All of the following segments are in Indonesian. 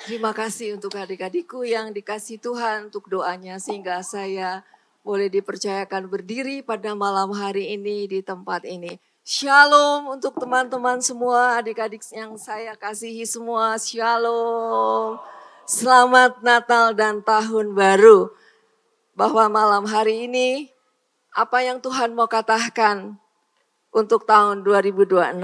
Terima kasih untuk adik-adikku yang dikasih Tuhan untuk doanya sehingga saya boleh dipercayakan berdiri pada malam hari ini di tempat ini. Shalom untuk teman-teman semua, adik-adik yang saya kasihi semua. Shalom. Selamat Natal dan Tahun Baru. Bahwa malam hari ini apa yang Tuhan mau katakan untuk tahun 2026.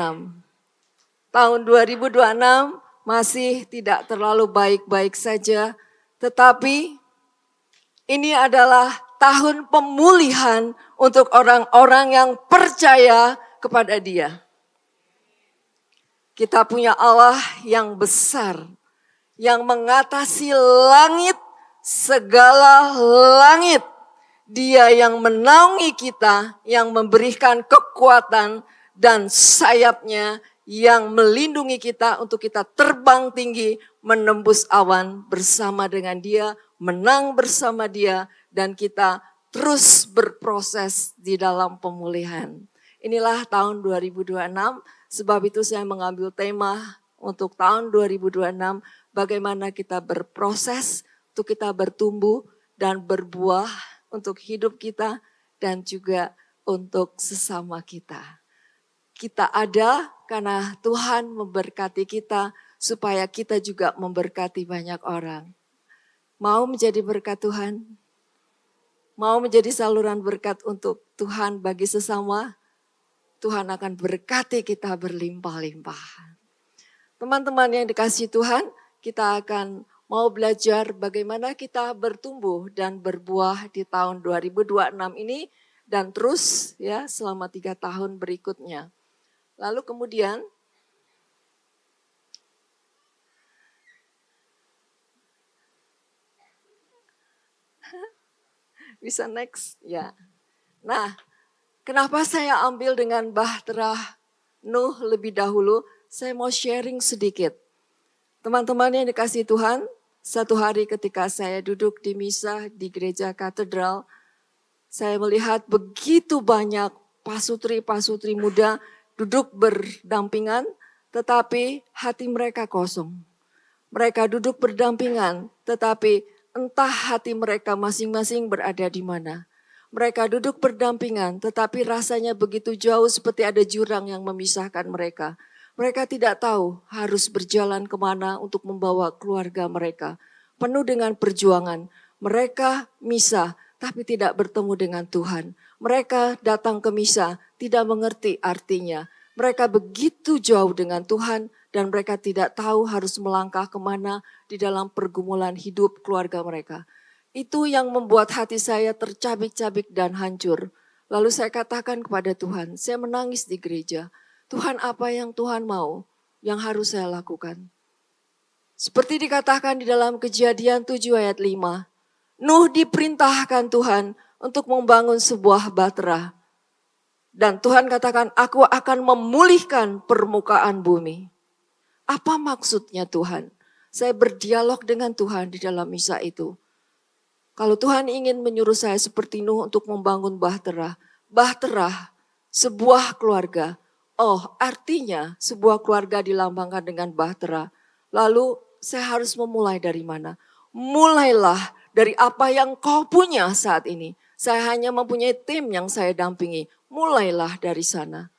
Tahun 2026 masih tidak terlalu baik-baik saja, tetapi ini adalah tahun pemulihan untuk orang-orang yang percaya kepada Dia. Kita punya Allah yang besar, yang mengatasi langit, segala langit. Dia yang menaungi kita, yang memberikan kekuatan dan sayapnya yang melindungi kita untuk kita terbang tinggi, menembus awan bersama dengan Dia, menang bersama Dia, dan kita terus berproses di dalam pemulihan. Inilah tahun 2026, sebab itu saya mengambil tema untuk tahun 2026, bagaimana kita berproses untuk kita bertumbuh dan berbuah untuk hidup kita dan juga untuk sesama kita. Kita ada karena Tuhan memberkati kita supaya kita juga memberkati banyak orang. Mau menjadi berkat Tuhan? Mau menjadi saluran berkat untuk Tuhan bagi sesama? Tuhan akan berkati kita berlimpah-limpah. Teman-teman yang dikasihi Tuhan, kita akan mau belajar bagaimana kita bertumbuh dan berbuah di tahun 2026 ini dan terus ya selama 3 tahun berikutnya. Lalu kemudian bisa next ya. Nah, kenapa saya ambil dengan Bahtera Nuh lebih dahulu? Saya mau sharing sedikit. Teman-teman yang dikasihi Tuhan, satu hari ketika saya duduk di misa di gereja katedral, saya melihat begitu banyak pasutri-pasutri muda duduk berdampingan, tetapi hati mereka kosong. Mereka duduk berdampingan, tetapi entah hati mereka masing-masing berada di mana. Mereka duduk berdampingan, tetapi rasanya begitu jauh seperti ada jurang yang memisahkan mereka. Mereka tidak tahu harus berjalan kemana untuk membawa keluarga mereka. Penuh dengan perjuangan, mereka misa, tapi tidak bertemu dengan Tuhan. Mereka datang ke misa, tidak mengerti artinya. Mereka begitu jauh dengan Tuhan dan mereka tidak tahu harus melangkah kemana di dalam pergumulan hidup keluarga mereka. Itu yang membuat hati saya tercabik-cabik dan hancur. Lalu saya katakan kepada Tuhan, saya menangis di gereja. Tuhan, apa yang Tuhan mau, yang harus saya lakukan? Seperti dikatakan di dalam Kejadian 7 ayat 5. Nuh diperintahkan Tuhan untuk membangun sebuah bahtera. Dan Tuhan katakan, aku akan memulihkan permukaan bumi. Apa maksudnya Tuhan? Saya berdialog dengan Tuhan di dalam misa itu. Kalau Tuhan ingin menyuruh saya seperti Nuh untuk membangun bahtera. Bahtera, sebuah keluarga. Oh, artinya sebuah keluarga dilambangkan dengan bahtera. Lalu saya harus memulai dari mana? Mulailah dari apa yang kau punya saat ini. Saya hanya mempunyai tim yang saya dampingi. Mulailah dari sana.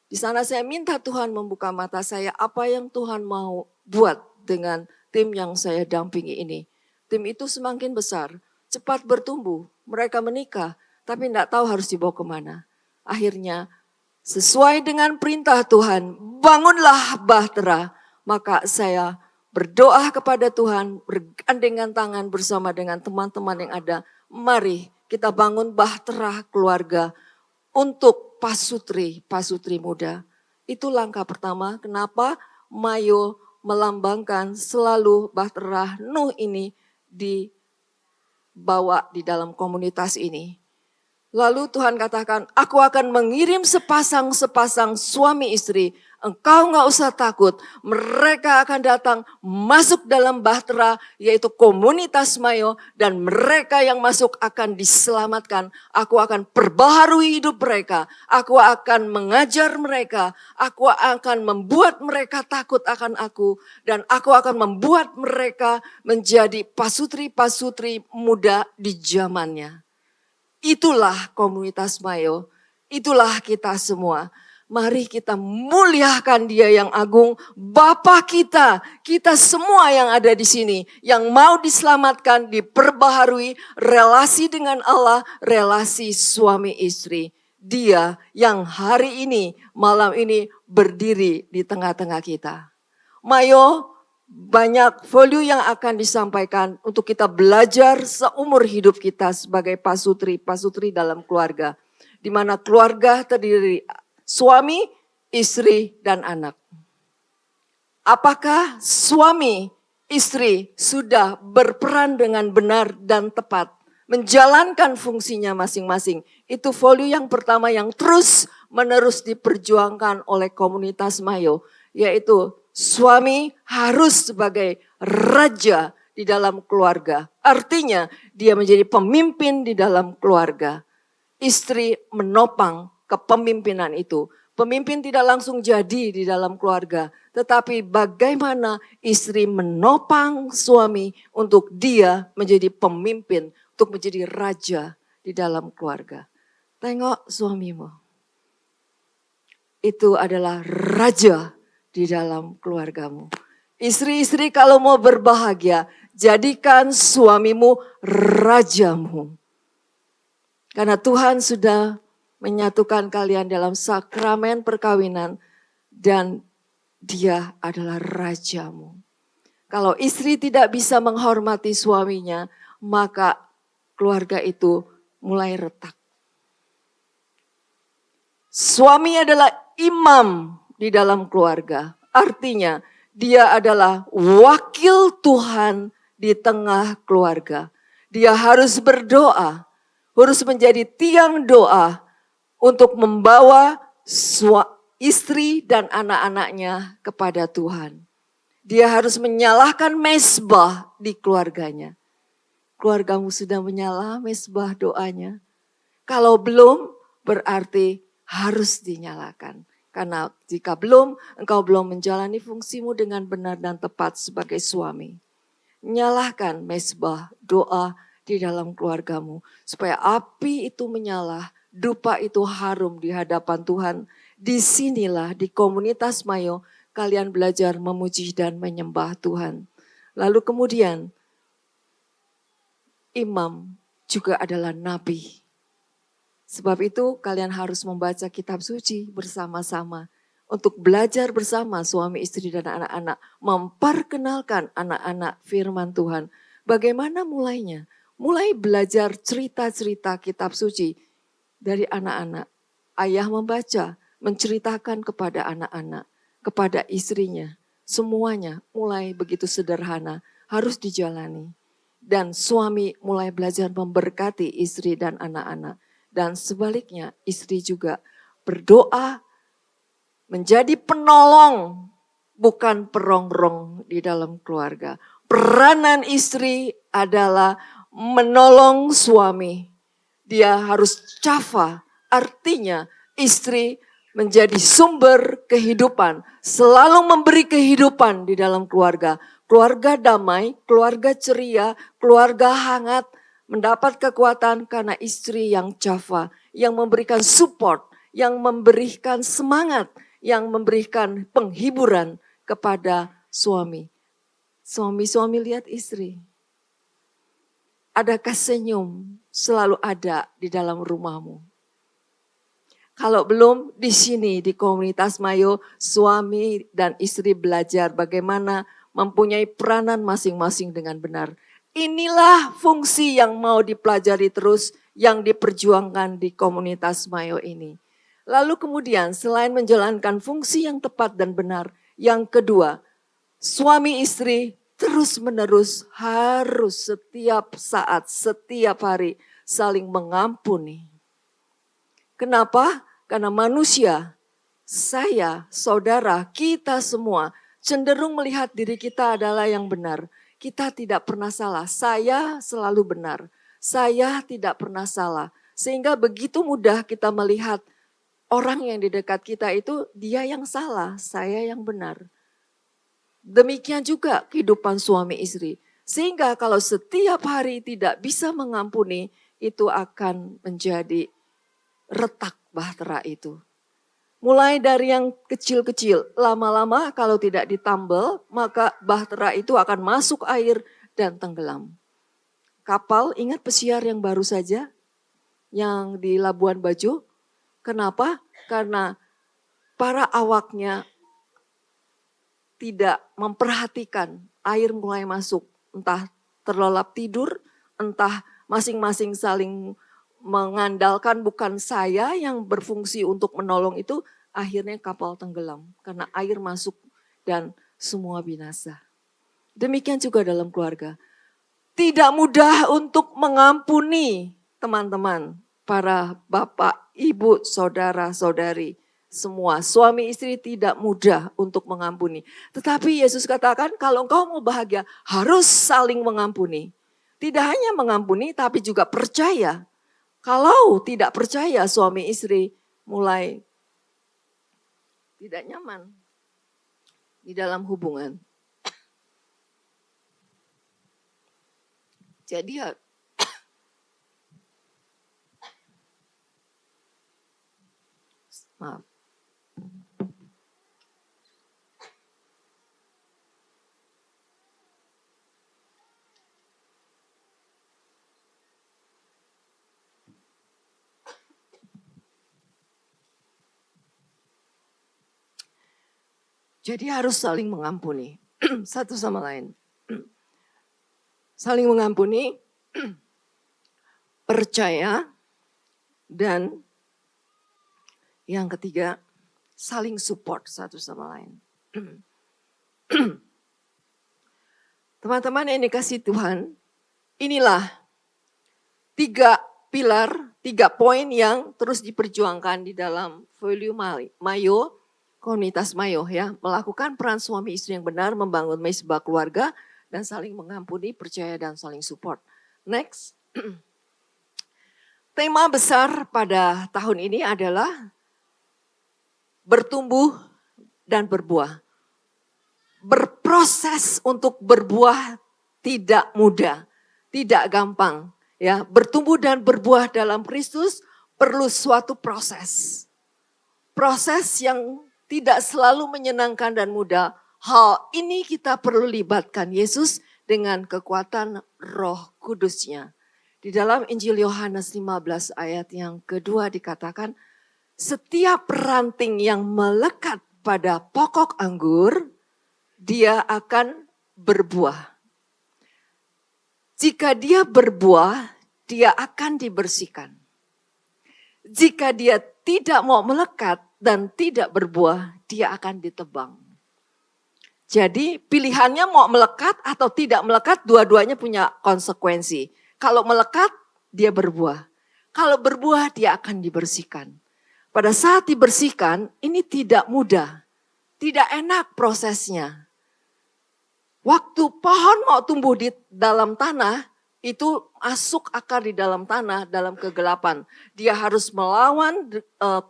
Di sana saya minta Tuhan membuka mata saya apa yang Tuhan mau buat dengan tim yang saya dampingi ini. Tim itu semakin besar, cepat bertumbuh, mereka menikah, tapi tidak tahu harus dibawa kemana. Akhirnya sesuai dengan perintah Tuhan, bangunlah bahtera. Maka saya berdoa kepada Tuhan, bergandengan tangan bersama dengan teman-teman yang ada. Mari kita bangun bahtera keluarga untuk pasutri muda. Itu langkah pertama, kenapa Mayo melambangkan selalu bahtera Nuh ini dibawa di dalam komunitas ini. Lalu Tuhan katakan, aku akan mengirim sepasang suami istri, engkau nggak usah takut. Mereka akan datang masuk dalam bahtera, yaitu komunitas Mayo, dan mereka yang masuk akan diselamatkan. Aku akan perbaharui hidup mereka. Aku akan mengajar mereka. Aku akan membuat mereka takut akan aku. Dan aku akan membuat mereka menjadi pasutri-pasutri muda di zamannya. Itulah komunitas Mayo. Itulah kita semua. Mari kita muliakan Dia yang agung, Bapa kita semua yang ada di sini, yang mau diselamatkan, diperbaharui, relasi dengan Allah, relasi suami istri. Dia yang hari ini, malam ini berdiri di tengah-tengah kita. Mayo, banyak value yang akan disampaikan untuk kita belajar seumur hidup kita sebagai pasutri dalam keluarga. Di mana keluarga terdiri suami, istri, dan anak. Apakah suami, istri sudah berperan dengan benar dan tepat, menjalankan fungsinya masing-masing? Itu value yang pertama yang terus menerus diperjuangkan oleh komunitas Mayo, yaitu suami harus sebagai raja di dalam keluarga. Artinya dia menjadi pemimpin di dalam keluarga. Istri menopang kepemimpinan itu. Pemimpin tidak langsung jadi di dalam keluarga, tetapi bagaimana istri menopang suami untuk dia menjadi pemimpin, untuk menjadi raja di dalam keluarga. Tengok suamimu. Itu adalah raja di dalam keluargamu. Istri-istri kalau mau berbahagia, jadikan suamimu rajamu. Karena Tuhan sudah menyatukan kalian dalam sakramen perkawinan dan Dia adalah rajamu. Kalau istri tidak bisa menghormati suaminya, maka keluarga itu mulai retak. Suami adalah imam di dalam keluarga. Artinya dia adalah wakil Tuhan di tengah keluarga. Dia harus berdoa, harus menjadi tiang doa untuk membawa istri dan anak-anaknya kepada Tuhan. Dia harus menyalakan mezbah di keluarganya. Keluargamu sudah menyala mezbah doanya? Kalau belum, berarti harus dinyalakan. Karena jika belum, engkau belum menjalani fungsimu dengan benar dan tepat sebagai suami. Nyalakan mezbah doa di dalam keluargamu. Supaya api itu menyala, dupa itu harum di hadapan Tuhan. Disinilah di komunitas Mayo kalian belajar memuji dan menyembah Tuhan. Lalu kemudian imam juga adalah nabi. Sebab itu kalian harus membaca kitab suci bersama-sama. Untuk belajar bersama suami, istri, dan anak-anak. Memperkenalkan anak-anak firman Tuhan. Bagaimana mulainya? Mulai belajar cerita-cerita kitab suci dari anak-anak. Ayah membaca, menceritakan kepada anak-anak, kepada istrinya. Semuanya mulai begitu sederhana, harus dijalani. Dan suami mulai belajar memberkati istri dan anak-anak. Dan sebaliknya istri juga berdoa menjadi penolong, bukan perongrong di dalam keluarga. Peranan istri adalah menolong suami. Dia harus cafa, artinya istri menjadi sumber kehidupan. Selalu memberi kehidupan di dalam keluarga. Keluarga damai, keluarga ceria, keluarga hangat. Mendapat kekuatan karena istri yang cafa, yang memberikan support, yang memberikan semangat, yang memberikan penghiburan kepada suami. Suami-suami lihat istri. Adakah senyum selalu ada di dalam rumahmu? Kalau belum, di sini di komunitas Mayo, suami dan istri belajar bagaimana mempunyai peranan masing-masing dengan benar. Inilah fungsi yang mau dipelajari terus, yang diperjuangkan di komunitas Mayo ini. Lalu kemudian selain menjalankan fungsi yang tepat dan benar, yang kedua, suami istri terus menerus harus setiap saat, setiap hari saling mengampuni. Kenapa? Karena manusia saya, saudara, kita semua cenderung melihat diri kita adalah yang benar. Kita tidak pernah salah, saya selalu benar. Saya tidak pernah salah. Sehingga begitu mudah kita melihat orang yang di dekat kita itu dia yang salah, saya yang benar. Demikian juga kehidupan suami istri. Sehingga kalau setiap hari tidak bisa mengampuni, itu akan menjadi retak bahtera itu. Mulai dari yang kecil-kecil, lama-lama kalau tidak ditambal, maka bahtera itu akan masuk air dan tenggelam. Kapal, ingat pesiar yang baru saja, yang di Labuan Bajo. Kenapa? Karena para awaknya tidak memperhatikan air mulai masuk. Entah terlelap tidur, entah masing-masing saling mengandalkan bukan saya yang berfungsi untuk menolong itu, akhirnya kapal tenggelam karena air masuk dan semua binasa. Demikian juga dalam keluarga. Tidak mudah untuk mengampuni teman-teman, para bapak, ibu, saudara, saudari, semua suami istri tidak mudah untuk mengampuni. Tetapi Yesus katakan kalau engkau mau bahagia harus saling mengampuni. Tidak hanya mengampuni tapi juga percaya. Kalau tidak percaya suami istri mulai tidak nyaman di dalam hubungan. Jadi maaf. Jadi harus saling mengampuni satu sama lain. Saling mengampuni, percaya, dan yang ketiga saling support satu sama lain. Teman-teman yang dikasihi Tuhan, inilah 3 pilar, 3 poin yang terus diperjuangkan di dalam volume Mayo, komunitas Mayo ya, melakukan peran suami istri yang benar, membangun mesbah keluarga, dan saling mengampuni, percaya, dan saling support. Next. Tema besar pada tahun ini adalah bertumbuh dan berbuah. Berproses untuk berbuah tidak mudah, tidak gampang. Ya, bertumbuh dan berbuah dalam Kristus perlu suatu proses. Proses yang tidak selalu menyenangkan dan mudah. Hal ini kita perlu libatkan Yesus dengan kekuatan Roh Kudus-Nya. Di dalam Injil Yohanes 15 ayat yang kedua dikatakan, setiap ranting yang melekat pada pokok anggur, dia akan berbuah. Jika dia berbuah, dia akan dibersihkan. Jika dia tidak mau melekat dan tidak berbuah, dia akan ditebang. Jadi pilihannya mau melekat atau tidak melekat, dua-duanya punya konsekuensi. Kalau melekat, dia berbuah. Kalau berbuah, dia akan dibersihkan. Pada saat dibersihkan, ini tidak mudah. Tidak enak prosesnya. Waktu pohon mau tumbuh di dalam tanah, itu masuk akar di dalam tanah, dalam kegelapan. Dia harus melawan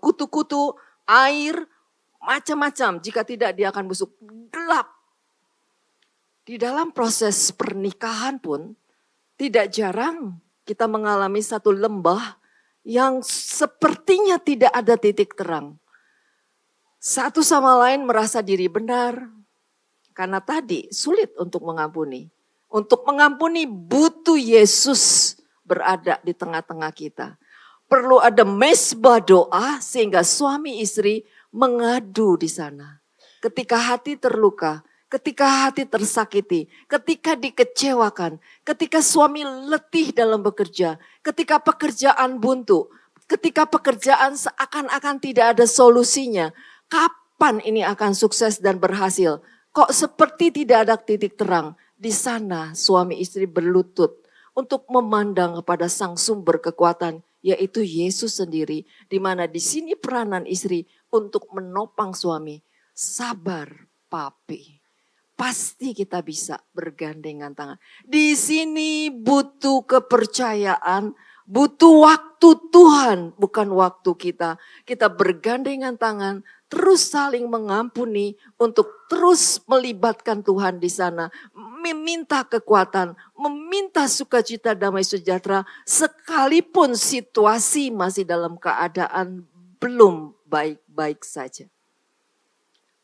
kutu-kutu, air, macam-macam. Jika tidak dia akan busuk. Gelap. Di dalam proses pernikahan pun, tidak jarang kita mengalami satu lembah yang sepertinya tidak ada titik terang. Satu sama lain merasa diri benar, karena tadi sulit untuk mengampuni. Untuk mengampuni butuh Yesus berada di tengah-tengah kita. Perlu ada mesbah doa sehingga suami istri mengadu di sana. Ketika hati terluka, ketika hati tersakiti, ketika dikecewakan, ketika suami letih dalam bekerja, ketika pekerjaan buntu, ketika pekerjaan seakan-akan tidak ada solusinya, kapan ini akan sukses dan berhasil? Kok seperti tidak ada titik terang? Di sana suami istri berlutut untuk memandang kepada sang sumber kekuatan, yaitu Yesus sendiri. Di mana di sini peranan istri untuk menopang suami. Sabar, papi. Pasti kita bisa bergandengan tangan. Di sini butuh kepercayaan, butuh waktu Tuhan, bukan waktu kita. Kita bergandengan tangan, terus saling mengampuni untuk terus melibatkan Tuhan di sana. Meminta kekuatan, meminta sukacita damai sejahtera, sekalipun situasi masih dalam keadaan belum baik-baik saja.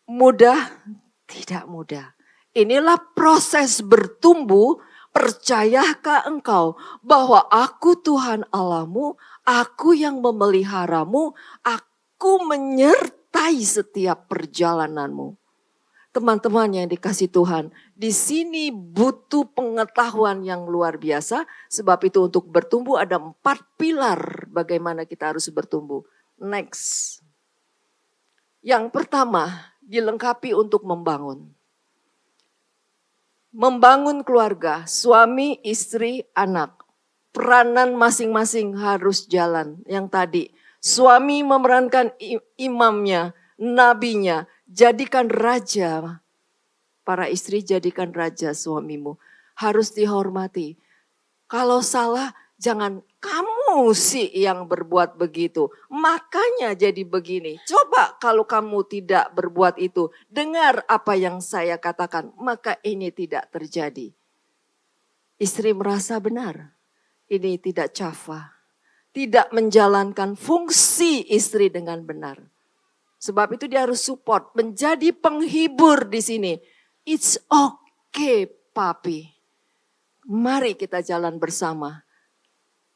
Mudah? Tidak mudah. Inilah proses bertumbuh. Percayakah engkau bahwa aku Tuhan Allahmu, aku yang memeliharamu, aku menyertai setiap perjalananmu. Teman-teman yang dikasih Tuhan, di sini butuh pengetahuan yang luar biasa. Sebab itu untuk bertumbuh ada 4 pilar bagaimana kita harus bertumbuh. Next. Yang pertama, dilengkapi untuk membangun. Membangun keluarga, suami, istri, anak. Peranan masing-masing harus jalan. Yang tadi, suami memerankan imamnya, nabinya, jadikan raja. Para istri jadikan raja suamimu. Harus dihormati. Kalau salah, jangan kamu sih yang berbuat begitu. Makanya jadi begini. Coba kalau kamu tidak berbuat itu. Dengar apa yang saya katakan. Maka ini tidak terjadi. Istri merasa benar. Ini tidak cafa. Tidak menjalankan fungsi istri dengan benar. Sebab itu dia harus support. Menjadi penghibur di sini. It's okay, papi. Mari kita jalan bersama.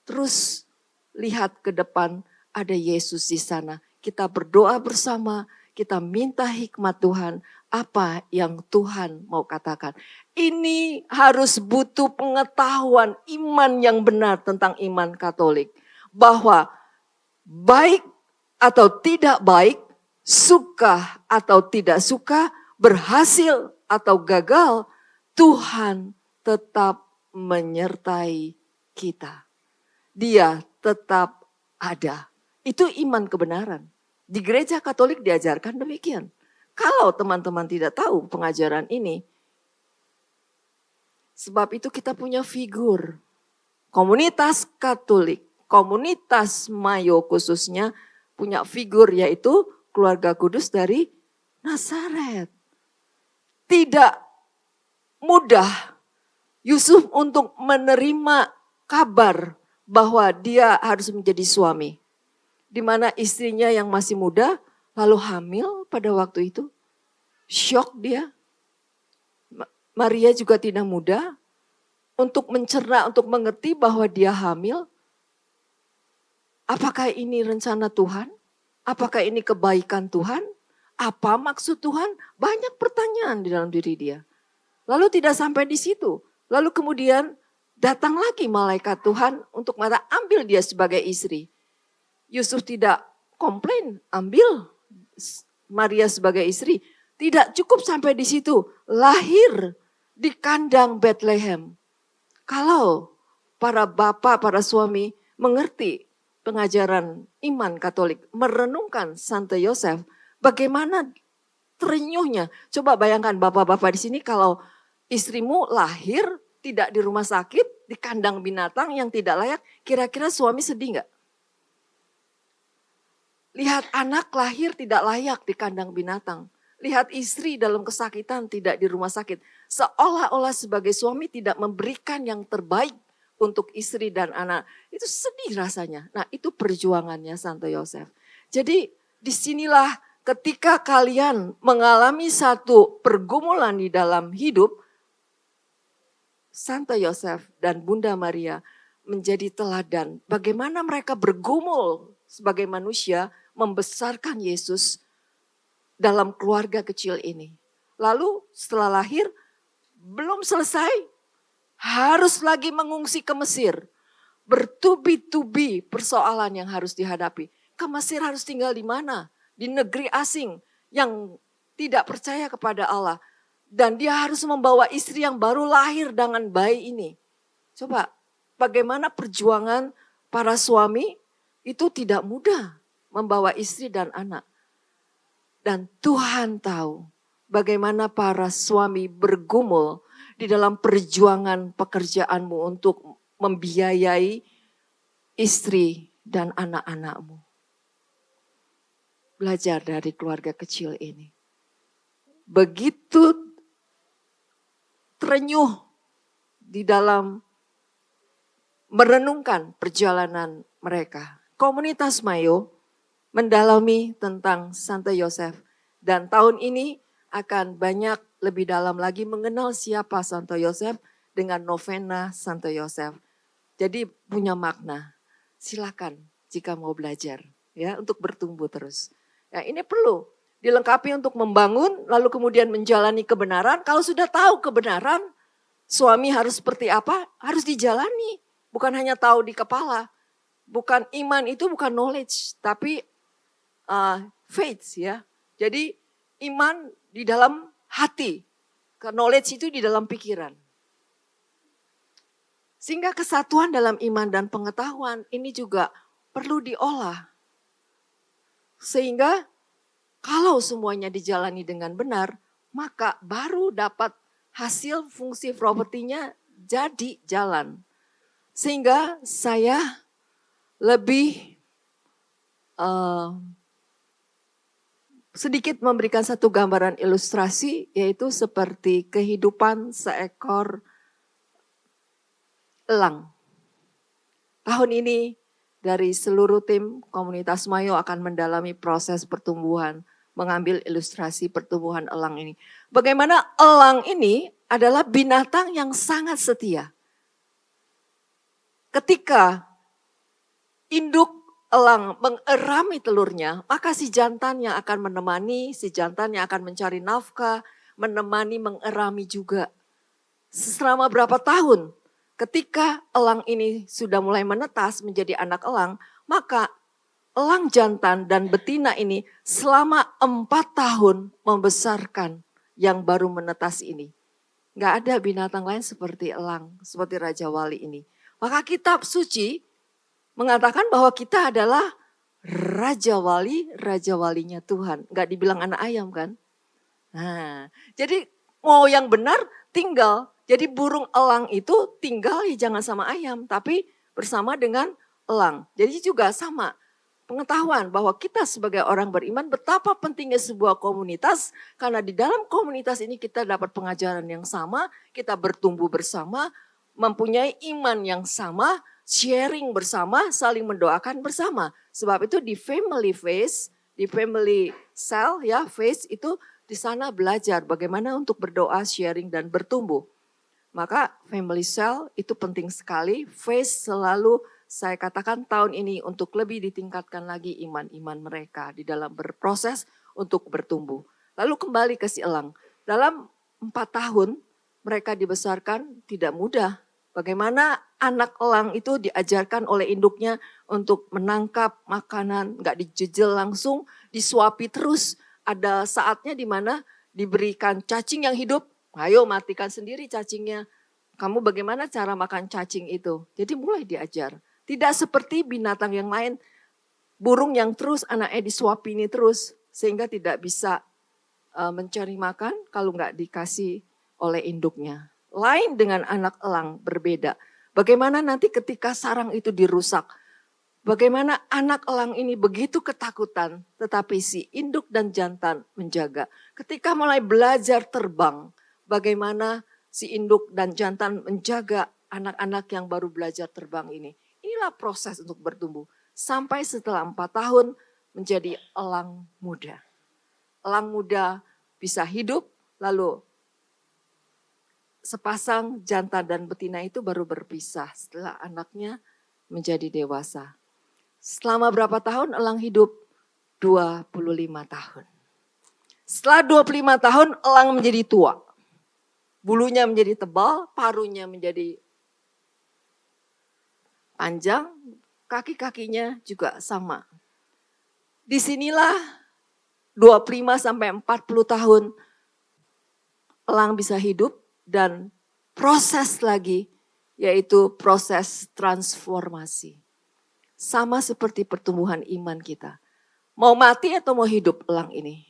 Terus lihat ke depan, ada Yesus di sana. Kita berdoa bersama, kita minta hikmat Tuhan. Apa yang Tuhan mau katakan. Ini harus butuh pengetahuan iman yang benar tentang iman Katolik. Bahwa baik atau tidak baik, suka atau tidak suka, berhasil atau gagal, Tuhan tetap menyertai kita. Dia tetap ada. Itu iman kebenaran. Di gereja Katolik diajarkan demikian. Kalau teman-teman tidak tahu pengajaran ini, sebab itu kita punya figur. Komunitas Katolik, komunitas Mayo khususnya punya figur yaitu keluarga kudus dari Nazaret. Tidak mudah Yusuf untuk menerima kabar bahwa dia harus menjadi suami. Di mana istrinya yang masih muda lalu hamil pada waktu itu. Syok dia. Maria juga tidak mudah untuk mencerna, untuk mengerti bahwa dia hamil. Apakah ini rencana Tuhan? Apakah ini kebaikan Tuhan? Apa maksud Tuhan? Banyak pertanyaan di dalam diri dia. Lalu tidak sampai di situ. Lalu kemudian datang lagi malaikat Tuhan untuk ambil dia sebagai istri. Yusuf tidak komplain, ambil Maria sebagai istri. Tidak cukup sampai di situ. Lahir di kandang Bethlehem. Kalau para bapak, para suami mengerti pengajaran iman Katolik, merenungkan Santo Yosef, bagaimana terenyuhnya. Coba bayangkan bapak-bapak di sini kalau istrimu lahir tidak di rumah sakit, di kandang binatang yang tidak layak, kira-kira suami sedih nggak? Lihat anak lahir tidak layak di kandang binatang. Lihat istri dalam kesakitan tidak di rumah sakit. Seolah-olah sebagai suami tidak memberikan yang terbaik untuk istri dan anak. Itu sedih rasanya. Nah itu perjuangannya Santo Yosef. Jadi disinilah ketika kalian mengalami satu pergumulan di dalam hidup, Santo Yosef dan Bunda Maria menjadi teladan bagaimana mereka bergumul sebagai manusia membesarkan Yesus dalam keluarga kecil ini. Lalu setelah lahir belum selesai, harus lagi mengungsi ke Mesir. Bertubi-tubi persoalan yang harus dihadapi. Ke Mesir harus tinggal di mana? Di negeri asing yang tidak percaya kepada Allah. Dan dia harus membawa istri yang baru lahir dengan bayi ini. Coba bagaimana perjuangan para suami itu tidak mudah membawa istri dan anak. Dan Tuhan tahu bagaimana para suami bergumul di dalam perjuangan pekerjaanmu untuk membiayai istri dan anak-anakmu. Belajar dari keluarga kecil ini. Begitu terenyuh di dalam merenungkan perjalanan mereka. Komunitas Mayo mendalami tentang Santo Yosef. Dan tahun ini akan banyak lebih dalam lagi mengenal siapa Santo Yosef dengan novena Santo Yosef. Jadi punya makna. Silakan jika mau belajar ya untuk bertumbuh terus. Ya, ini perlu dilengkapi untuk membangun lalu kemudian menjalani kebenaran. Kalau sudah tahu kebenaran, suami harus seperti apa? Harus dijalani. Bukan hanya tahu di kepala. Bukan iman itu bukan knowledge, tapi faith ya. Jadi iman di dalam hati, knowledge itu di dalam pikiran. Sehingga kesatuan dalam iman dan pengetahuan ini juga perlu diolah. Sehingga kalau semuanya dijalani dengan benar, maka baru dapat hasil fungsi propertinya jadi jalan. Sehingga saya lebih sedikit memberikan satu gambaran ilustrasi, yaitu seperti kehidupan seekor elang. Tahun ini dari seluruh tim komunitas Mayo akan mendalami proses pertumbuhan, mengambil ilustrasi pertumbuhan elang ini. Bagaimana elang ini adalah binatang yang sangat setia. Ketika induk elang mengerami telurnya, maka si jantan yang akan menemani, si jantan yang akan mencari nafkah, menemani, mengerami juga. Selama berapa tahun, ketika elang ini sudah mulai menetas menjadi anak elang, maka elang jantan dan betina ini selama 4 tahun membesarkan yang baru menetas ini. Gak ada binatang lain seperti elang, seperti Raja Wali ini. Maka kitab suci mengatakan bahwa kita adalah Raja Walinya Tuhan. Gak dibilang anak ayam kan? Nah, jadi mau yang benar tinggal. Jadi burung elang itu tinggal ya jangan sama ayam, tapi bersama dengan elang. Jadi juga sama pengetahuan bahwa kita sebagai orang beriman betapa pentingnya sebuah komunitas. Karena di dalam komunitas ini kita dapat pengajaran yang sama, kita bertumbuh bersama, mempunyai iman yang sama, sharing bersama, saling mendoakan bersama. Sebab itu di family phase, di family cell ya, phase itu di sana belajar bagaimana untuk berdoa, sharing dan bertumbuh. Maka family cell itu penting sekali. Phase selalu saya katakan tahun ini untuk lebih ditingkatkan lagi iman-iman mereka di dalam berproses untuk bertumbuh. Lalu kembali ke si elang. Dalam 4 tahun mereka dibesarkan tidak mudah. Bagaimana anak elang itu diajarkan oleh induknya untuk menangkap makanan, nggak dijejel langsung, disuapi terus. Ada saatnya di mana diberikan cacing yang hidup, ayo matikan sendiri cacingnya. Kamu bagaimana cara makan cacing itu? Jadi mulai diajar. Tidak seperti binatang yang lain, burung yang terus anaknya disuapi ini terus, sehingga tidak bisa mencari makan kalau nggak dikasih oleh induknya. Lain dengan anak elang berbeda. Bagaimana nanti ketika sarang itu dirusak. Bagaimana anak elang ini begitu ketakutan. Tetapi si induk dan jantan menjaga. Ketika mulai belajar terbang. Bagaimana si induk dan jantan menjaga anak-anak yang baru belajar terbang ini. Inilah proses untuk bertumbuh. Sampai setelah 4 tahun menjadi elang muda. Elang muda bisa hidup lalu sepasang jantan dan betina itu baru berpisah setelah anaknya menjadi dewasa. Selama berapa tahun elang hidup? 25 tahun. Setelah 25 tahun elang menjadi tua. Bulunya menjadi tebal, paruhnya menjadi panjang, kaki-kakinya juga sama. Disinilah 25 sampai 40 tahun elang bisa hidup. Dan proses lagi, yaitu proses transformasi. Sama seperti pertumbuhan iman kita. Mau mati atau mau hidup elang ini?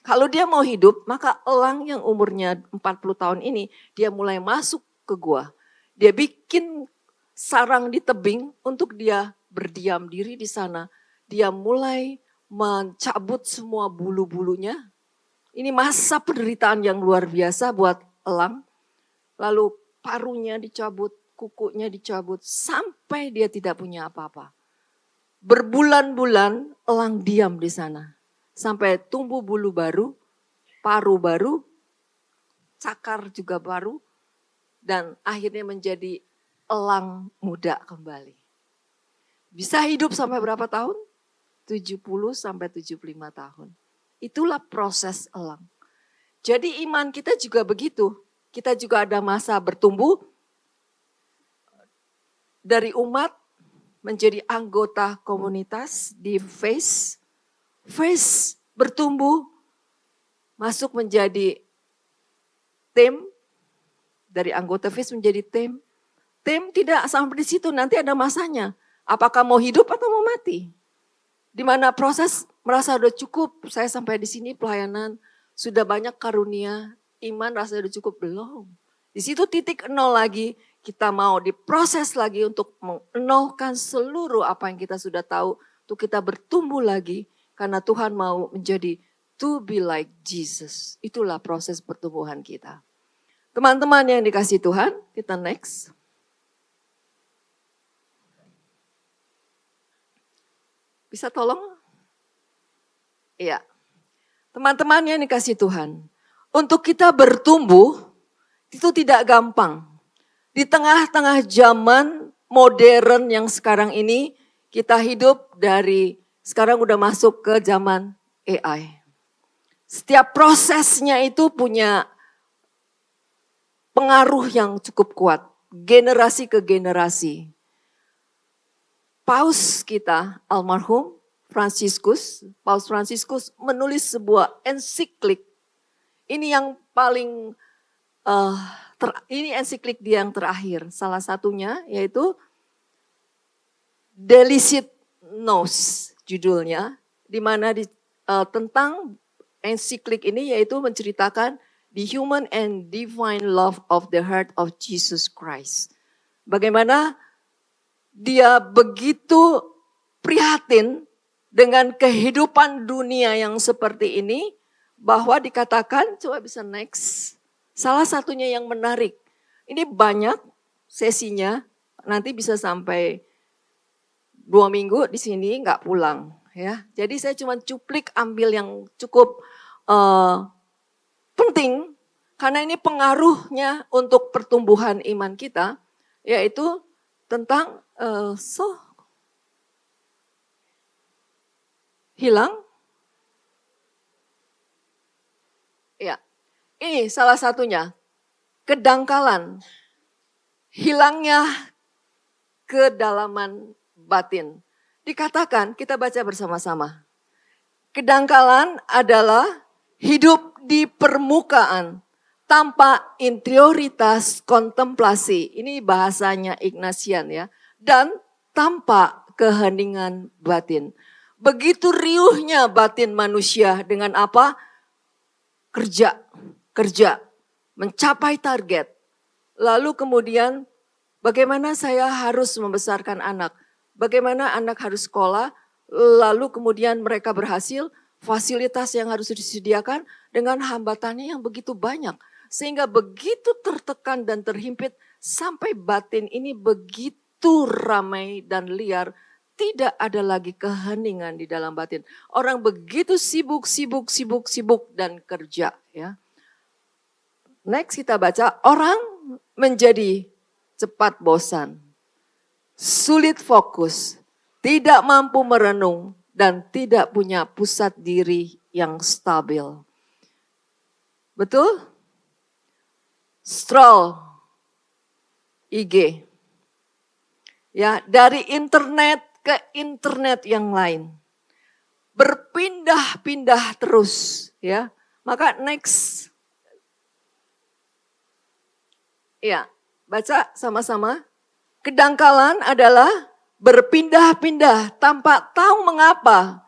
Kalau dia mau hidup, maka elang yang umurnya 40 tahun ini, dia mulai masuk ke gua. Dia bikin sarang di tebing untuk dia berdiam diri di sana. Dia mulai mencabut semua bulu-bulunya. Ini masa penderitaan yang luar biasa buat elang. Lalu parunya dicabut, kukunya dicabut, sampai dia tidak punya apa-apa. Berbulan-bulan elang diam di sana. Sampai tumbuh bulu baru, paru baru, cakar juga baru, dan akhirnya menjadi elang muda kembali. Bisa hidup sampai berapa tahun? 70 sampai 75 tahun. Itulah proses elang. Jadi iman kita juga begitu. Kita juga ada masa bertumbuh dari umat menjadi anggota komunitas di Faith. Faith bertumbuh, masuk menjadi tim, dari anggota Faith menjadi tim. Tim tidak sampai di situ, nanti ada masanya. Apakah mau hidup atau mau mati? Di mana proses merasa udah cukup, saya sampai di sini pelayanan, sudah banyak karunia, iman rasa udah cukup, belum. Di situ titik nol lagi, kita mau diproses lagi untuk menolkan seluruh apa yang kita sudah tahu, untuk kita bertumbuh lagi, karena Tuhan mau menjadi to be like Jesus. Itulah proses pertumbuhan kita. Teman-teman yang dikasih Tuhan, kita next. Bisa tolong? Iya. Teman-teman yang dikasih Tuhan, untuk kita bertumbuh itu tidak gampang. Di tengah-tengah zaman modern yang sekarang ini, kita hidup dari sekarang udah masuk ke zaman AI. Setiap prosesnya itu punya pengaruh yang cukup kuat, generasi ke generasi. Paus kita, almarhum Paus Fransiskus menulis sebuah ensiklik. Ini yang paling, ini ensiklik dia yang terakhir. Salah satunya yaitu Delicit Nos judulnya, di mana tentang ensiklik ini yaitu menceritakan the human and divine love of the heart of Jesus Christ. Bagaimana dia begitu prihatin dengan kehidupan dunia yang seperti ini, bahwa dikatakan, coba bisa next, salah satunya yang menarik. Ini banyak sesinya, nanti bisa sampai 2 minggu di sini nggak pulang, ya. Jadi saya cuma cuplik ambil yang cukup penting, karena ini pengaruhnya untuk pertumbuhan iman kita, yaitu tentang hilang. Ya, ini salah satunya, kedangkalan, hilangnya kedalaman batin. Dikatakan, kita baca bersama-sama. Kedangkalan adalah hidup di permukaan tanpa interioritas kontemplasi. Ini bahasanya Ignatian ya. Dan tanpa keheningan batin. Begitu riuhnya batin manusia dengan apa? Kerja, mencapai target. Lalu kemudian bagaimana saya harus membesarkan anak? Bagaimana anak harus sekolah? Lalu kemudian mereka berhasil, fasilitas yang harus disediakan dengan hambatannya yang begitu banyak. Sehingga begitu tertekan dan terhimpit sampai batin ini begitu ramai dan liar. Tidak ada lagi keheningan di dalam batin. Orang begitu sibuk dan kerja. Ya. Next kita baca, orang menjadi cepat bosan, sulit fokus, tidak mampu merenung, dan tidak punya pusat diri yang stabil. Betul? Scroll IG. Ya, dari internet ke internet yang lain. Berpindah-pindah terus, ya. Maka next. Ya, baca sama-sama. Kedangkalan adalah berpindah-pindah tanpa tahu mengapa.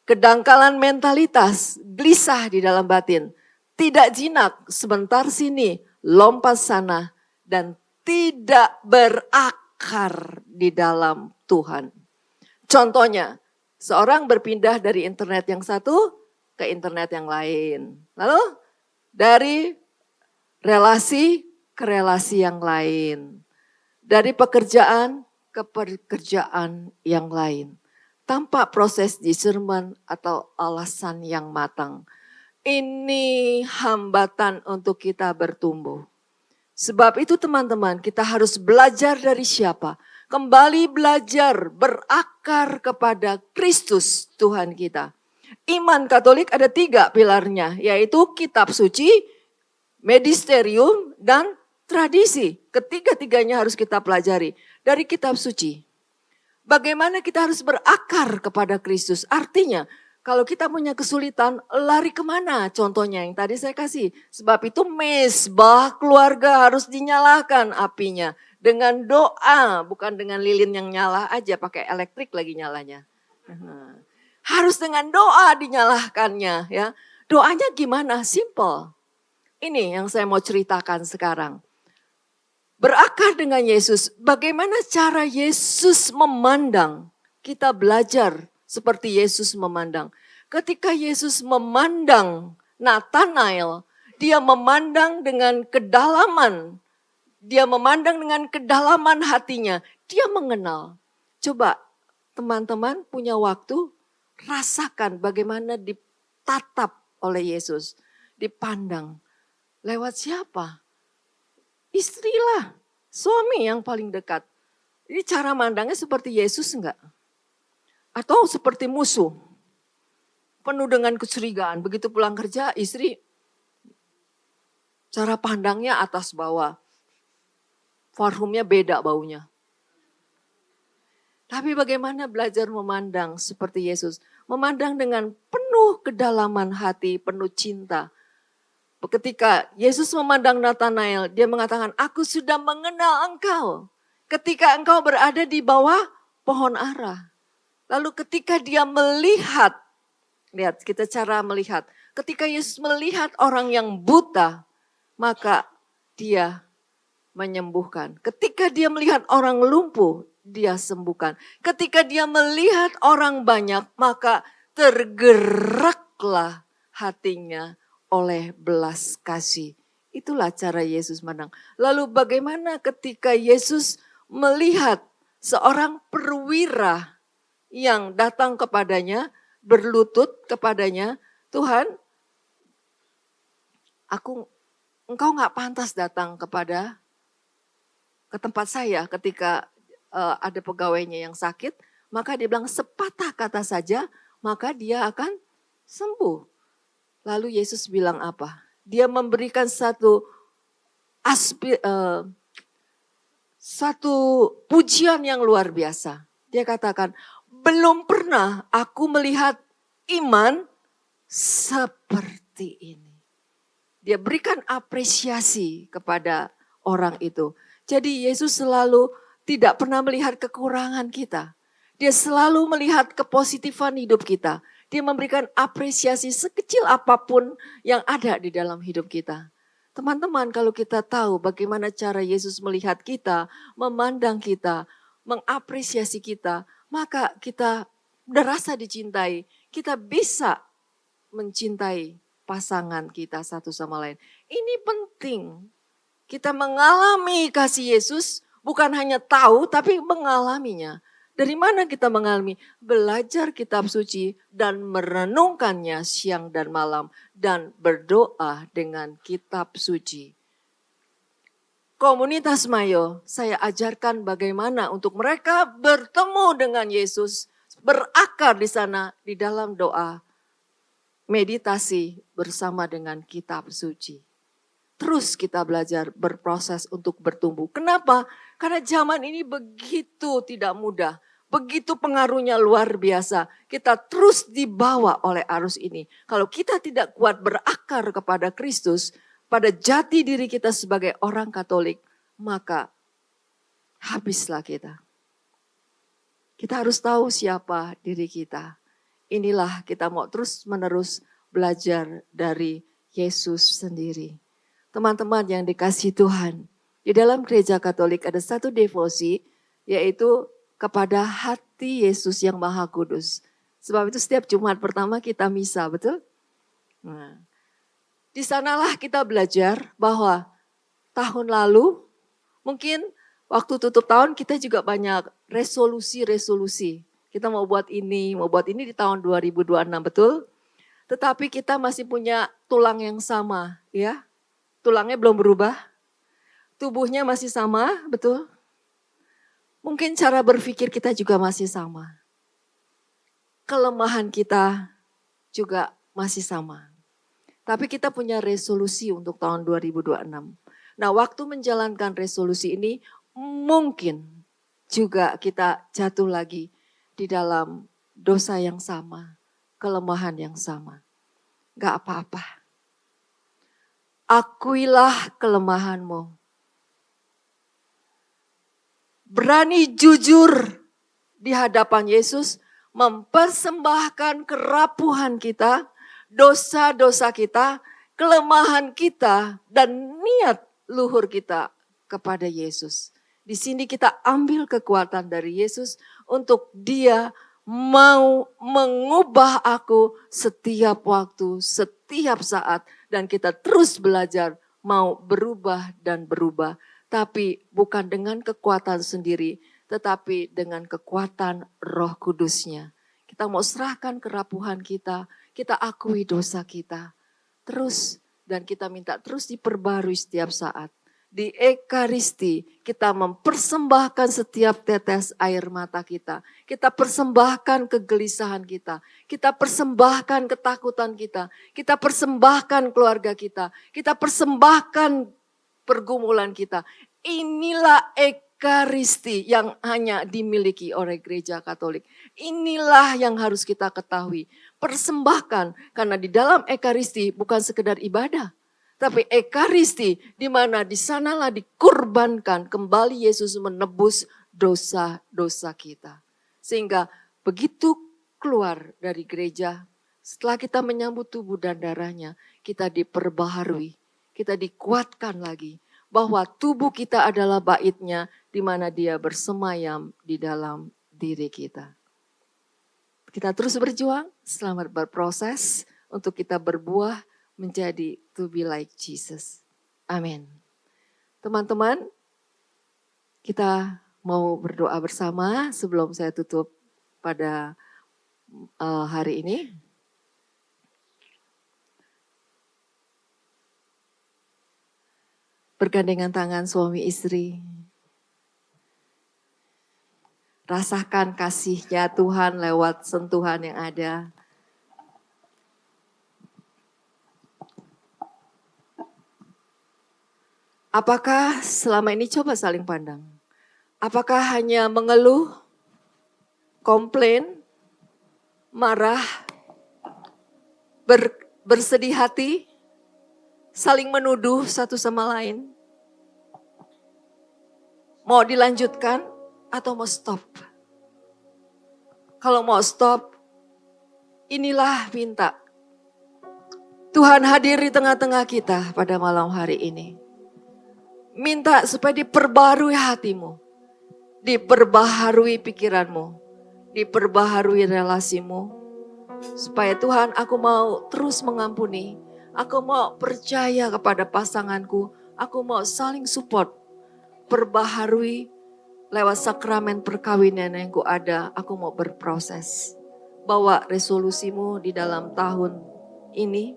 kedangkalan mentalitas, gelisah di dalam batin, tidak jinak, sebentar sini, lompat sana, dan tidak berakar di dalam Tuhan. Contohnya, seorang berpindah dari internet yang satu ke internet yang lain. Lalu dari relasi ke relasi yang lain. Dari pekerjaan ke pekerjaan yang lain. Tanpa proses discernment atau alasan yang matang. Ini hambatan untuk kita bertumbuh. Sebab itu teman-teman, kita harus belajar dari siapa? Kembali belajar berakar kepada Kristus Tuhan kita. Iman Katolik ada 3 pilarnya, yaitu kitab suci, magisterium, dan tradisi. Ketiga-tiganya harus kita pelajari dari kitab suci. Bagaimana kita harus berakar kepada Kristus? Artinya, kalau kita punya kesulitan, lari kemana? Contohnya yang tadi saya kasih. Sebab itu mezbah keluarga harus dinyalakan apinya. Dengan doa, bukan dengan lilin yang nyala aja, pakai elektrik lagi nyalanya. Harus dengan doa dinyalakannya. Ya. Doanya gimana? Simple. Ini yang saya mau ceritakan sekarang. Berakar dengan Yesus, bagaimana cara Yesus memandang? Kita belajar seperti Yesus memandang. Ketika Yesus memandang Nathanael, dia memandang dengan kedalaman. Dia memandang dengan kedalaman hatinya. Dia mengenal. Coba teman-teman punya waktu, rasakan bagaimana ditatap oleh Yesus. Dipandang. Lewat siapa? Istrilah, suami yang paling dekat. Ini cara mandangnya seperti Yesus enggak? Atau seperti musuh? Penuh dengan kecurigaan. Begitu pulang kerja, istri cara pandangnya atas bawah. Parfumnya beda baunya. Tapi bagaimana belajar memandang seperti Yesus? Memandang dengan penuh kedalaman hati, penuh cinta. Ketika Yesus memandang Nathanael, dia mengatakan, aku sudah mengenal engkau. Ketika engkau berada di bawah pohon ara. Lalu ketika dia melihat, lihat kita cara melihat. Ketika Yesus melihat orang yang buta, maka dia menyembuhkan. Ketika dia melihat orang lumpuh, dia sembuhkan. Ketika dia melihat orang banyak, maka tergeraklah hatinya oleh belas kasih. Itulah cara Yesus mandang. Lalu bagaimana ketika Yesus melihat seorang perwira yang datang kepadanya, berlutut kepadanya, Tuhan, engkau gak pantas datang ke tempat saya ketika ada pegawainya yang sakit, maka dia bilang sepatah kata saja, maka dia akan sembuh. Lalu Yesus bilang apa? Dia memberikan satu pujian yang luar biasa. Dia katakan, belum pernah aku melihat iman seperti ini. Dia berikan apresiasi kepada orang itu. Jadi Yesus selalu tidak pernah melihat kekurangan kita. Dia selalu melihat kepositifan hidup kita. Dia memberikan apresiasi sekecil apapun yang ada di dalam hidup kita. Teman-teman, kalau kita tahu bagaimana cara Yesus melihat kita, memandang kita, mengapresiasi kita, maka kita merasa dicintai. Kita bisa mencintai pasangan kita satu sama lain. Ini penting. Kita mengalami kasih Yesus, bukan hanya tahu tapi mengalaminya. Dari mana kita mengalami? Belajar kitab suci dan merenungkannya siang dan malam. Dan berdoa dengan kitab suci. Komunitas Mayo, saya ajarkan bagaimana untuk mereka bertemu dengan Yesus. Berakar di sana di dalam doa. Meditasi bersama dengan kitab suci. Terus kita belajar berproses untuk bertumbuh. Kenapa? Karena zaman ini begitu tidak mudah. Begitu pengaruhnya luar biasa. Kita terus dibawa oleh arus ini. Kalau kita tidak kuat berakar kepada Kristus, pada jati diri kita sebagai orang Katolik, maka habislah kita. Kita harus tahu siapa diri kita. inilah kita mau terus-menerus belajar dari Yesus sendiri. Teman-teman yang dikasihi Tuhan, di dalam gereja Katolik ada satu devosi, yaitu kepada hati Yesus yang Maha Kudus. Sebab itu setiap Jumat pertama kita misa, betul? Nah, di sanalah kita belajar bahwa tahun lalu, mungkin waktu tutup tahun kita juga banyak resolusi-resolusi. Kita mau buat ini di tahun 2026, betul? Tetapi kita masih punya tulang yang sama, ya. Tulangnya belum berubah, tubuhnya masih sama, betul? Mungkin cara berpikir kita juga masih sama. Kelemahan kita juga masih sama. Tapi kita punya resolusi untuk tahun 2026. Nah, waktu menjalankan resolusi ini mungkin juga kita jatuh lagi di dalam dosa yang sama, kelemahan yang sama. Gak apa-apa. Akuilah kelemahanmu. Berani jujur di hadapan Yesus, mempersembahkan kerapuhan kita, dosa-dosa kita, kelemahan kita, dan niat luhur kita kepada Yesus. Di sini kita ambil kekuatan dari Yesus untuk Dia mau mengubah aku setiap waktu, setiap saat. Dan kita terus belajar mau berubah dan berubah. Tapi bukan dengan kekuatan sendiri, tetapi dengan kekuatan Roh Kudusnya. Kita mau serahkan kerapuhan kita akui dosa kita. Terus, dan kita minta terus diperbarui setiap saat. Di Ekaristi, kita mempersembahkan setiap tetes air mata kita. Kita persembahkan kegelisahan kita. Kita persembahkan ketakutan kita. Kita persembahkan keluarga kita. Kita persembahkan pergumulan kita. Inilah Ekaristi yang hanya dimiliki oleh gereja Katolik. Inilah yang harus kita ketahui. Persembahkan, karena di dalam Ekaristi bukan sekedar ibadah. Tapi Ekaristi di mana di sanalah dikurbankan kembali Yesus menebus dosa-dosa kita. Sehingga begitu keluar dari gereja, setelah kita menyambut tubuh dan darahnya, kita diperbaharui. Kita dikuatkan lagi bahwa tubuh kita adalah baitnya di mana Dia bersemayam di dalam diri kita. Kita terus berjuang, selamat berproses untuk kita berbuah menjadi to be like Jesus. Amin. Teman-teman, kita mau berdoa bersama sebelum saya tutup pada hari ini. Bergandengan tangan suami istri. Rasakan kasihnya Tuhan lewat sentuhan yang ada. Apakah selama ini coba saling pandang? Apakah hanya mengeluh, komplain, marah, bersedih hati, saling menuduh satu sama lain? Mau dilanjutkan atau mau stop? Kalau mau stop, inilah minta. Tuhan hadir di tengah-tengah kita pada malam hari ini. Minta supaya diperbarui hatimu, diperbaharui pikiranmu, diperbaharui relasimu. Supaya Tuhan, aku mau terus mengampuni, aku mau percaya kepada pasanganku, aku mau saling support. Perbaharui lewat sakramen perkawinan yang ku ada, aku mau berproses. Bawa resolusimu di dalam tahun ini.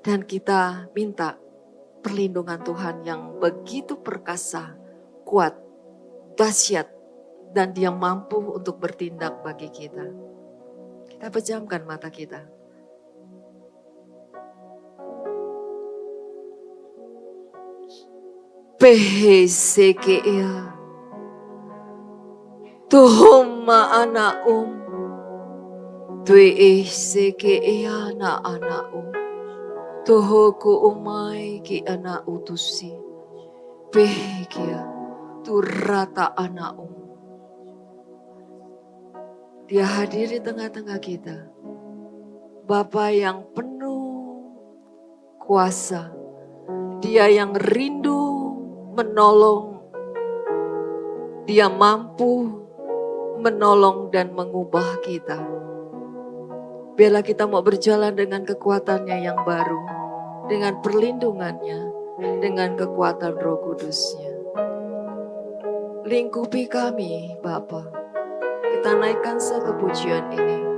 Dan kita minta perlindungan Tuhan yang begitu perkasa, kuat, dahsyat, dan Dia mampu untuk bertindak bagi kita. Kita pejamkan mata kita. Pehesekea, tuhumma ana tuesekea na ana tuhoku umai ki ana utusi, pehekea turata ana Dia hadir di tengah-tengah kita. Bapa yang penuh kuasa. Dia yang rindu menolong. Dia mampu menolong dan mengubah kita. Biarlah kita mau berjalan dengan kekuatannya yang baru. Dengan perlindungannya. Dengan kekuatan Roh Kudusnya. Lingkupi kami, Bapa. Kita naikkan satu pujian ini.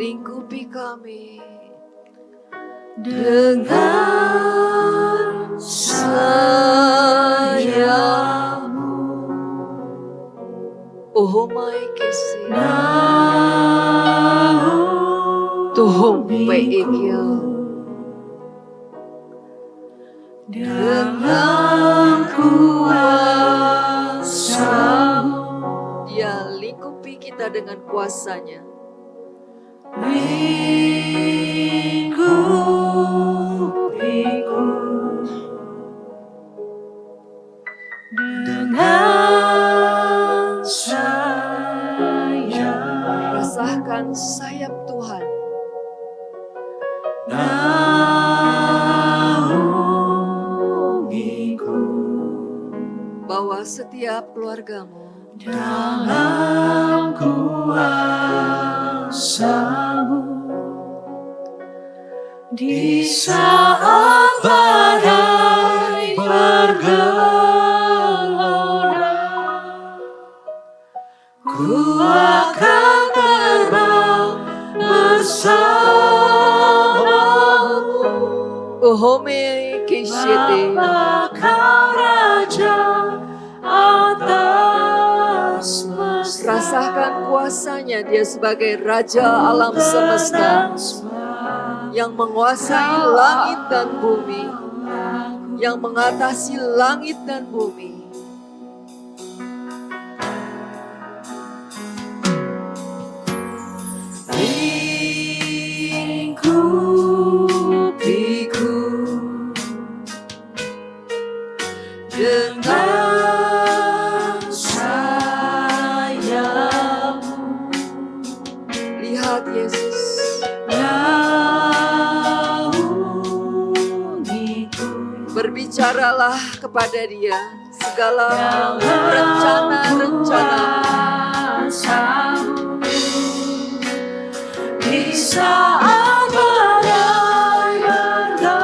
Lingkupi kami dengan sayap-Mu. Oh my kesi Tuhum peikil dengan kuasa-Mu. Dia lingkupi kita dengan kuasanya. Lingkupiku dengan sayap. Rasakan sayap Tuhan. Naungiku. Bawa setiap keluargamu dalam kuasa-Mu. Di saat badai bergelora, ku akan terbang bersama-Mu. Oh me kishite Kau Raja atas semesta. Rasakan kuasanya, Dia sebagai Raja alam semesta yang menguasai langit dan bumi, yang mengatasi langit dan bumi. Lingkupiku dengan sayap-Mu. Lihat Yesus. Berbicaralah kepada Dia segala rencana-rencana-Mu. Di saat badai bergelora,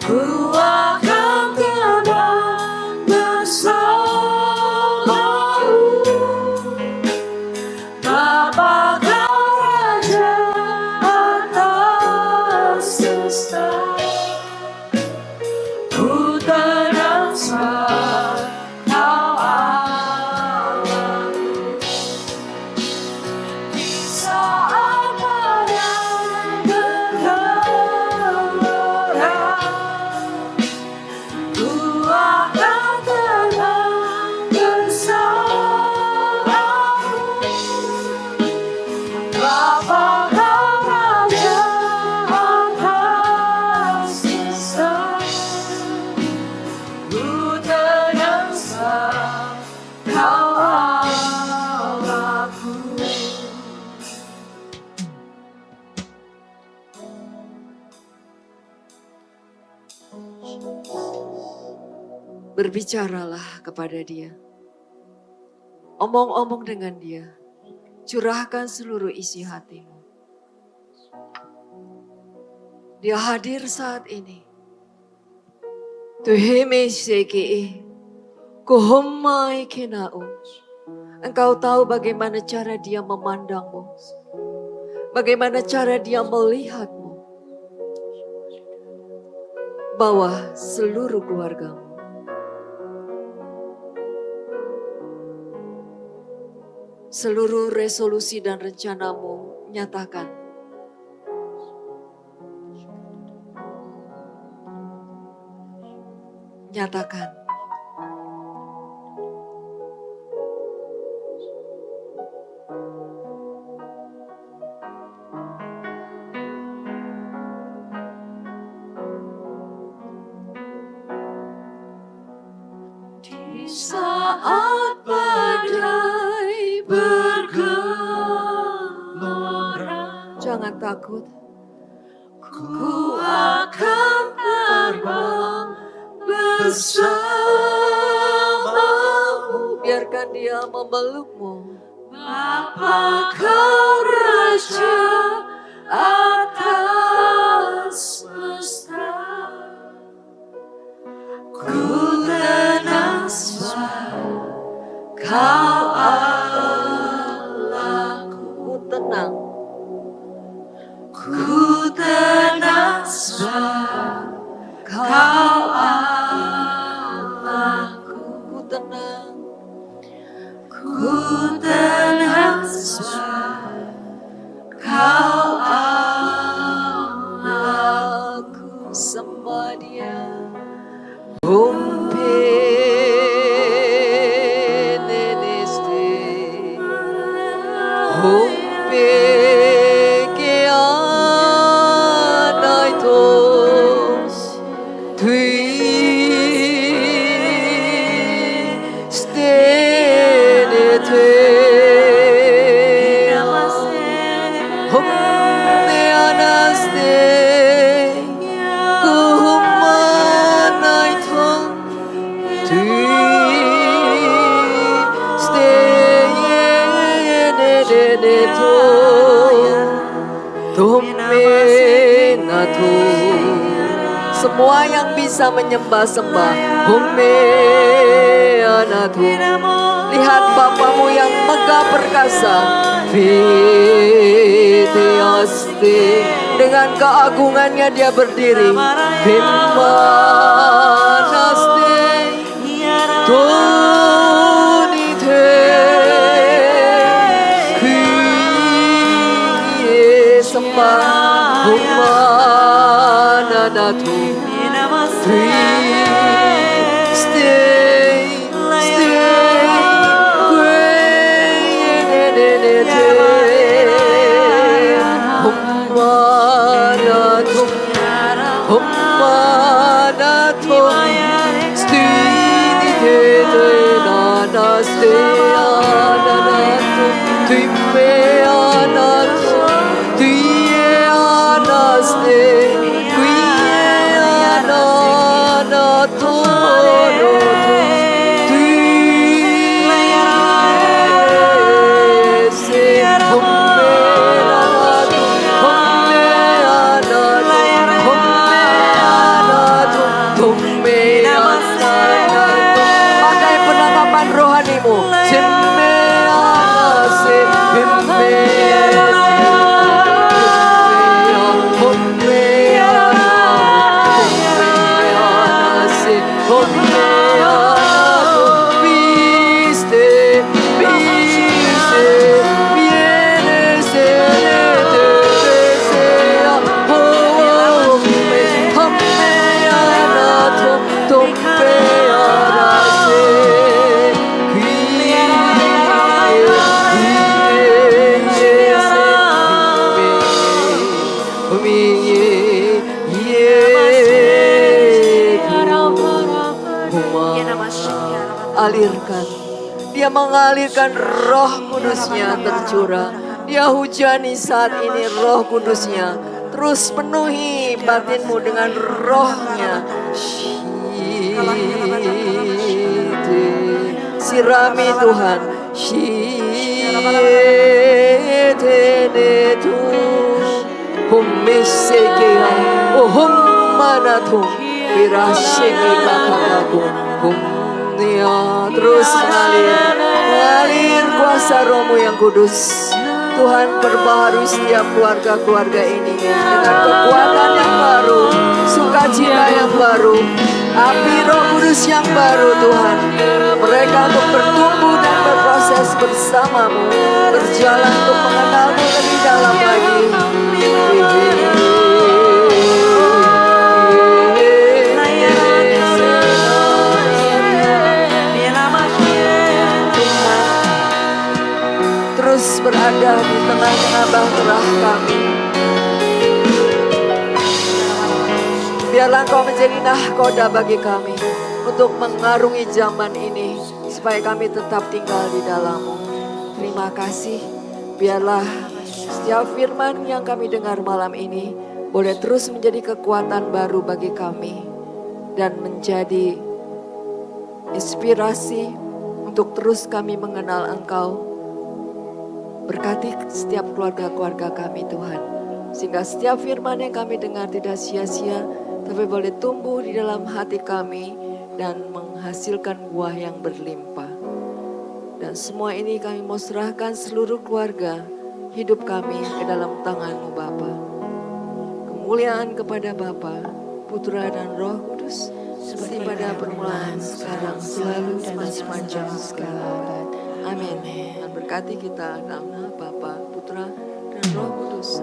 ku akan terbang bersama-Mu. Bapa Kau Raja atas semesta, ku terdampak Kau Allahku. Di saat badai bergelora, ku akan terbang bersama-Mu. Bapa Kau Raja atas semesta, ku terdampak Kau Allahku. Berbicaralah kepada Dia. Omong-omong dengan Dia. Curahkan seluruh isi hatimu. Dia hadir saat ini. Tuheme seki, kohomai kenau. Engkau tahu bagaimana cara Dia memandangmu. Bagaimana cara Dia melihatmu. Bawa seluruh keluargamu. Seluruh resolusi dan rencanamu nyatakan. Nyatakan. Di saat badai bergelora, jangan takut. Ku akan terbang bersamamu. Biarkan dia memelukmu. Bapa kau Raja atas semesta. Ku tenang sebab kau Allahku. Ku tenang. Ku tenang sebab kau Allahku. Ku tenang. Ku tenang sebab kau Allahku. Sembah dia. Semua yang bisa menyembah-sembah, Homeanatu. Lihat Bapamu yang megah perkasa, Viteaste. Dengan keagungannya dia berdiri, Vimanaste, Tunite, Kuye sembah, Homeanatu. Stay, alirkan. Dia mengalirkan Roh Kudusnya tercurah. Dia hujani saat ini Roh Kudusnya. Terus penuhi batinmu dengan Rohnya. Sirami Tuhan. Oh hummanatu birashiki kakakaku. Terus mengalir kuasa Roh-Mu yang kudus. Tuhan perbaharui setiap keluarga-keluarga ini dengan kekuatan yang baru, sukacita yang baru, api Roh Kudus yang baru Tuhan. Mereka untuk bertumbuh dan berproses bersama-Mu, berjalan untuk mengenal-Mu lebih dalam lagi. berada di tengah-tengah bahtera kami. Biarlah Engkau menjadi nahkoda bagi kami untuk mengarungi zaman ini, supaya kami tetap tinggal di dalam-Mu. Terima kasih. Biarlah setiap firman yang kami dengar malam ini boleh terus menjadi kekuatan baru bagi kami dan menjadi inspirasi untuk terus kami mengenal Engkau. Berkati setiap keluarga-keluarga kami Tuhan, sehingga setiap firman yang kami dengar tidak sia-sia, tapi boleh tumbuh di dalam hati kami dan menghasilkan buah yang berlimpah. Dan semua ini kami mau serahkan seluruh keluarga hidup kami ke dalam tangan-Mu Bapa. Kemuliaan kepada Bapa, Putra dan Roh Kudus, seperti pada permulaan, sekarang, selalu, dan sepanjang segala abad. Amin. Dan berkati kita dalam nama Bapa, Putra, dan Roh Kudus.